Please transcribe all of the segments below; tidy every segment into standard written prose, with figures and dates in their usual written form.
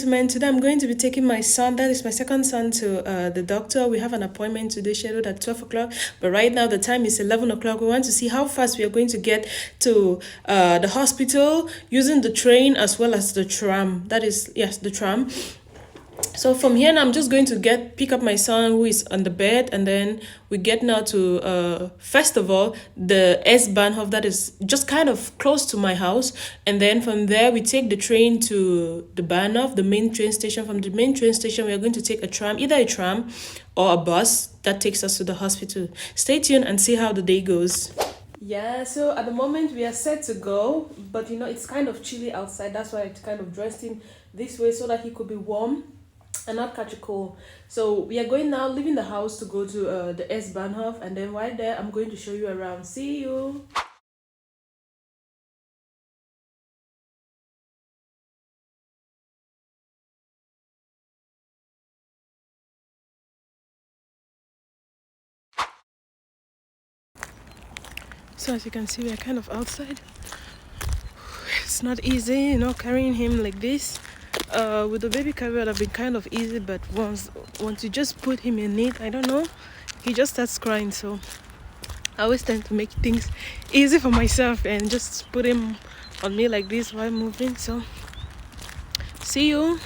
Today I'm going to be taking my son, that is my second son, to the doctor. We have an appointment today scheduled at 12 o'clock, but right now the time is 11 o'clock. We want to see how fast we are going to get to the hospital using the train as well as the tram. That is, yes, the tram. So from here now, I'm just going to pick up my son who is on the bed, and then we get now to first of all the S-Bahnhof, that is just kind of close to my house, and then from there we take the train to the Bahnhof, the main train station. From the main train station, we are going to take a tram, either a tram or a bus that takes us to the hospital. Stay tuned and see how the day goes. Yeah, so at the moment we are set to go, but you know it's kind of chilly outside. That's why I kind of dressed him this way so that he could be warm and not catch a cold. So we are going now, leaving the house to go to the S-Bahnhof, and then while there I'm going to show you around. See you. So as you can see, we are kind of outside. It's not easy, you know, carrying him like this. With the baby carrier, it would have been kind of easy, but once you just put him in it, I don't know, he just starts crying. So I always tend to make things easy for myself and just put him on me like this while moving. So see you.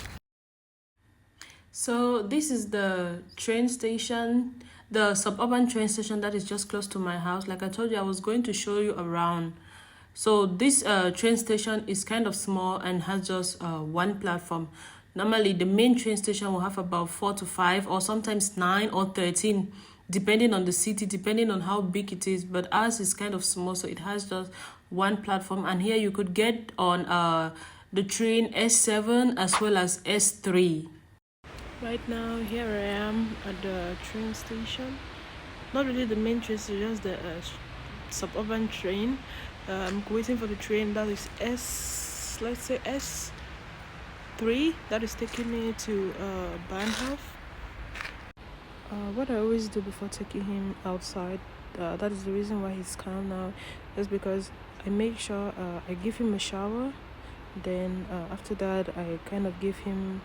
So this is the train station, the suburban train station that is just close to my house. Like I told you, I was going to show you around. So this train station is kind of small and has just one platform. Normally the main train station will have about 4 to 5 or sometimes 9 or 13, depending on the city, depending on how big it is. But ours is kind of small, so it has just one platform. And here you could get on the train S7 as well as S3. Right now, here I am at the train station. Not really the main train station, just the suburban train. I'm waiting for the train that is let's say S3, that is taking me to Bahnhof. What I always do before taking him outside, that is the reason why he's calm now, is because I make sure I give him a shower. Then after that I kind of give him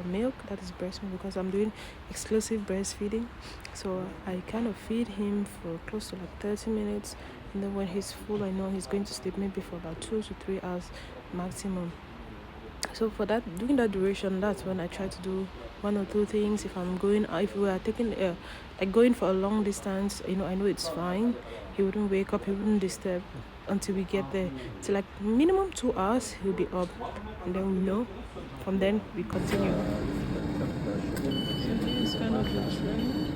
milk, that is breast milk, because I'm doing exclusive breastfeeding. So I kind of feed him for close to like 30 minutes, and then when he's full, I know he's going to sleep maybe for about 2 to 3 hours maximum. So for that, during that duration, that's when I try to do one or two things. If we are taking like going for a long distance, you know, I know it's fine, he wouldn't wake up, he wouldn't disturb until we get there. So like minimum 2 hours he'll be up, and then we know from then we continue. So here's kind of the train.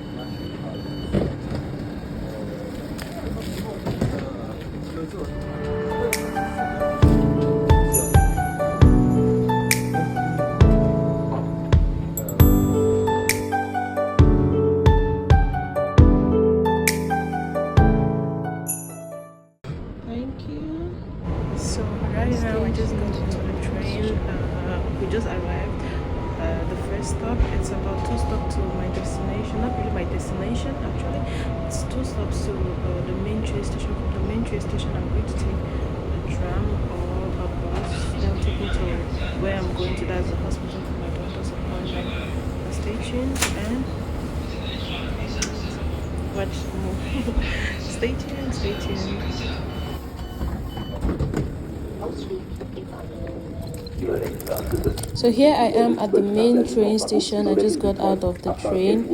So right now we just got into the train. We just arrived. The first stop, it's about 2 stops to my destination. Not really my destination actually. It's 2 stops to the main train station. From the main train station, I'm going to take a tram or a bus. They'll take me to where I'm going to. That's the hospital for my daughter's appointment. Stay tuned and watch more. Stay tuned. Stay tuned. So here I am at the main train station. I just got out of the train.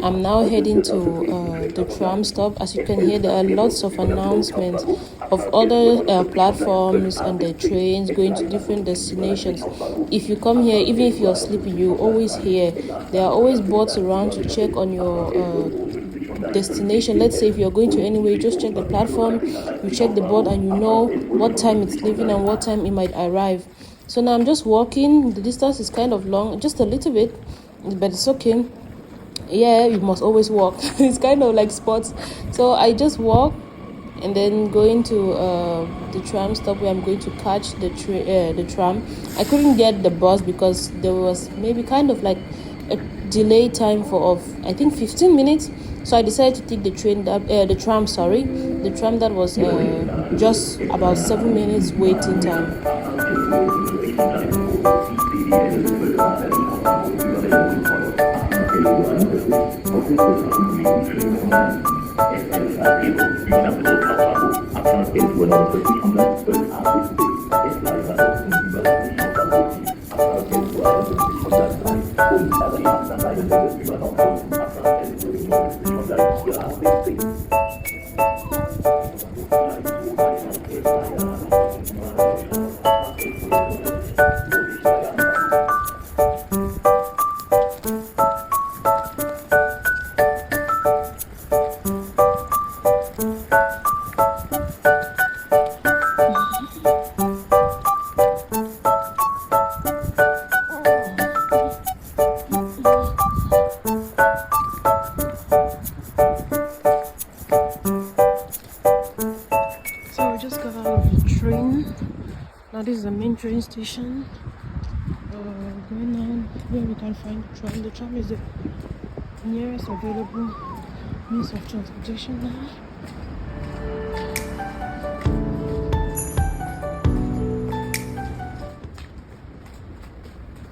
I'm now heading to the tram stop. As you can hear, there are lots of announcements of other platforms and the trains going to different destinations. If you come here, even if you're sleeping, you always hear there are always boards around to check on your destination. Let's say if you're going to anywhere, you just check the platform, you check the board, and you know what time it's leaving and what time it might arrive. So now I'm just walking. The distance is kind of long, just a little bit, but it's okay. Yeah, you must always walk. It's kind of like sports. So I just walk and then going to the tram stop where I'm going to catch the tram. I couldn't get the bus because there was maybe kind of like a delay time of I think 15 minutes. So I decided to take the tram. The tram that was just about 7 minutes waiting time. So we just got out of the train. Now this is the main train station. Going on where we can find the tram. The tram is the nearest available means of transportation now.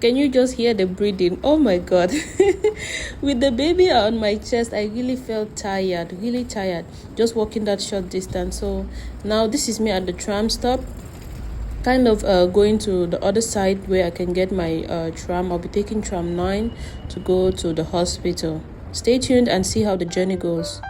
Can you just hear the breathing? Oh my god. With the baby on my chest, I really felt tired, really tired, just walking that short distance. So now this is me at the tram stop, kind of going to the other side where I can get my tram. I'll be taking tram 9 to go to the hospital. Stay tuned and see how the journey goes.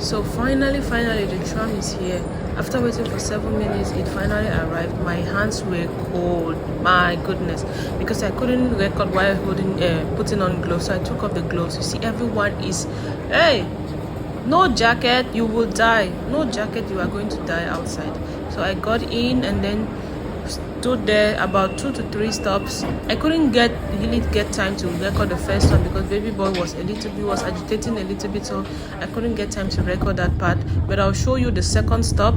So finally, the tram is here. After waiting for 7 minutes, it finally arrived. My hands were cold, my goodness, because I couldn't record while putting on gloves. So I took off the gloves. You see, everyone is, hey, no jacket, you will die. No jacket, you are going to die outside. So I got in and then stood there about 2 to 3 stops. I couldn't really get time to record the first one because baby boy was agitating a little bit, so I couldn't get time to record that part. But I'll show you the second stop.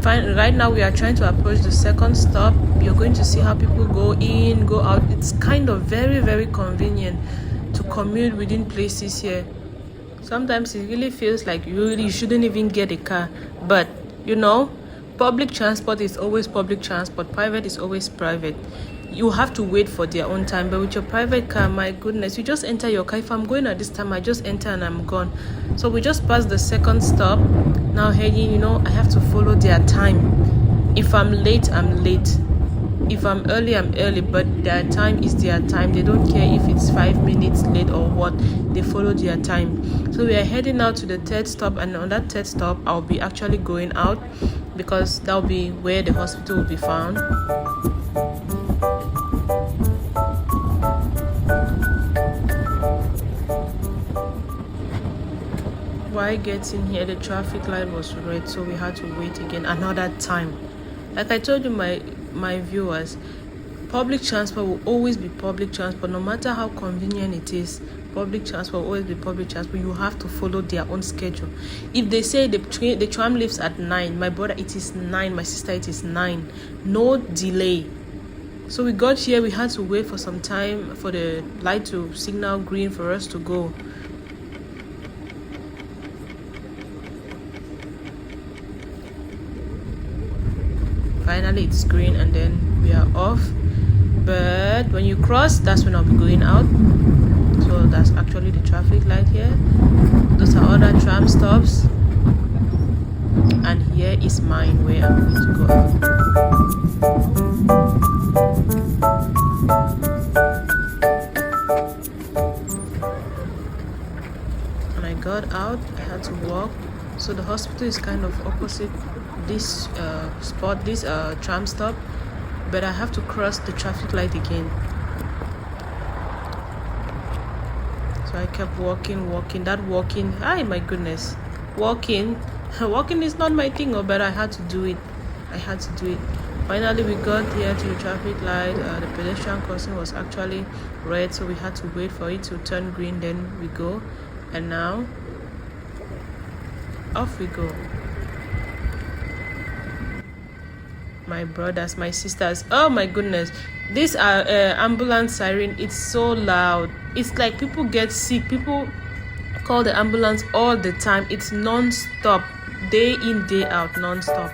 Right now we are trying to approach the second stop. You're going to see how people go in, go out. It's kind of very, very convenient to commute within places here. Sometimes it really feels like you shouldn't even get a car, but you know, public transport is always public transport, private is always private. You have to wait for their own time, but with your private car, my goodness, you just enter your car. If I'm going at this time, I just enter and I'm gone. So we just passed the second stop. Now heading, you know, I have to follow their time. If I'm late, I'm late. If I'm early, I'm early, but their time is their time. They don't care if it's 5 minutes late or what. They follow their time. So we are heading out to the third stop, and on that third stop, I'll be actually going out because that'll be where the hospital will be found. While getting here, the traffic light was red, so we had to wait again another time. Like I told you, my viewers, public transport will always be public transport, no matter how convenient it is. Public transport will always be public transport. You have to follow their own schedule. If they say the tram leaves at 9, my brother, it is 9, my sister, it is 9. No delay. So we got here, we had to wait for some time for the light to signal green for us to go. Finally it's green and then we are off. But when you cross, that's when I'll be going out. So that's actually the traffic light here. Those are other tram stops. And here is mine where I'm going to go out. When I got out, I had to walk. So the hospital is kind of opposite this spot, this tram stop, but I have to cross the traffic light again. So I kept walking. That walking, my goodness, walking is not my thing, but I had to do it. Finally, we got here to the traffic light. The pedestrian crossing was actually red, so we had to wait for it to turn green, then we go. And now, off we go. My brothers, my sisters, oh my goodness, this ambulance siren, it's so loud. It's like people get sick. People call the ambulance all the time. It's non-stop, day in, day out, non-stop.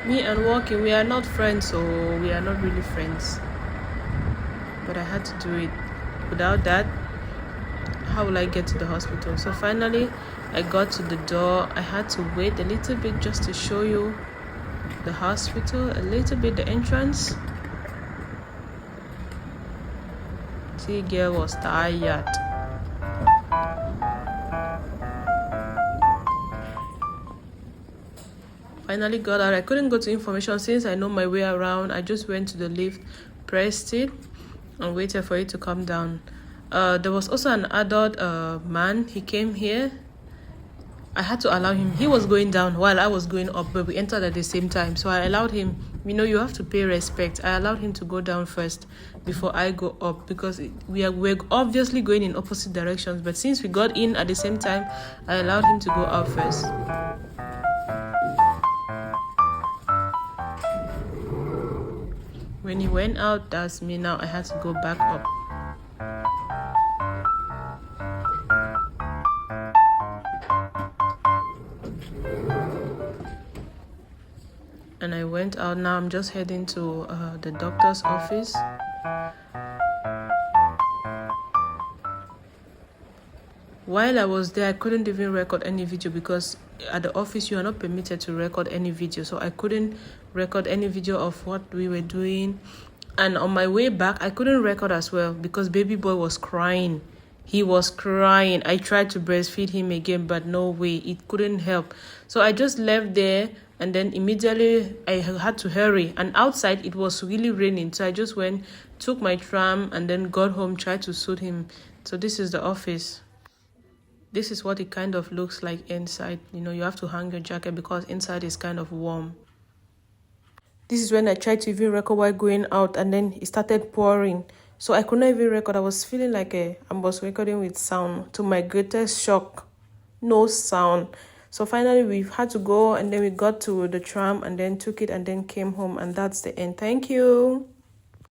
Me and walking, we are not friends, so we are not really friends, but I had to do it. Without that, how will I get to the hospital? So finally I got to the door. I had to wait a little bit just to show you the hospital, a little bit, the entrance. See, girl was tired. Finally got out. I couldn't go to information since I know my way around. I just went to the lift, pressed it, and waited for it to come down. There was also an adult man. He came here. I had to allow him. He was going down while I was going up, but we entered at the same time. So I allowed him. You know, you have to pay respect. I allowed him to go down first before I go up, because we're obviously going in opposite directions. But since we got in at the same time, I allowed him to go up first. When he went out, that's me. Now I had to go back up. And I went out. Now I'm just heading to the doctor's office. While I was there, I couldn't even record any video, because at the office you are not permitted to record any video. So I couldn't record any video of what we were doing. And on my way back, I couldn't record as well, because baby boy was crying. He was crying. I tried to breastfeed him again, but no way, it couldn't help. So I just left there, and then immediately I had to hurry. And outside it was really raining, so I just went, took my tram, and then got home, tried to soothe him. So this is the office. This is what it kind of looks like inside. You know, you have to hang your jacket because inside is kind of warm. This is when I tried to even record while going out, and then it started pouring. So I could not even record. I was feeling like I was recording with sound. To my greatest shock, no sound. So finally we had to go, and then we got to the tram, and then took it, and then came home, and that's the end. Thank you.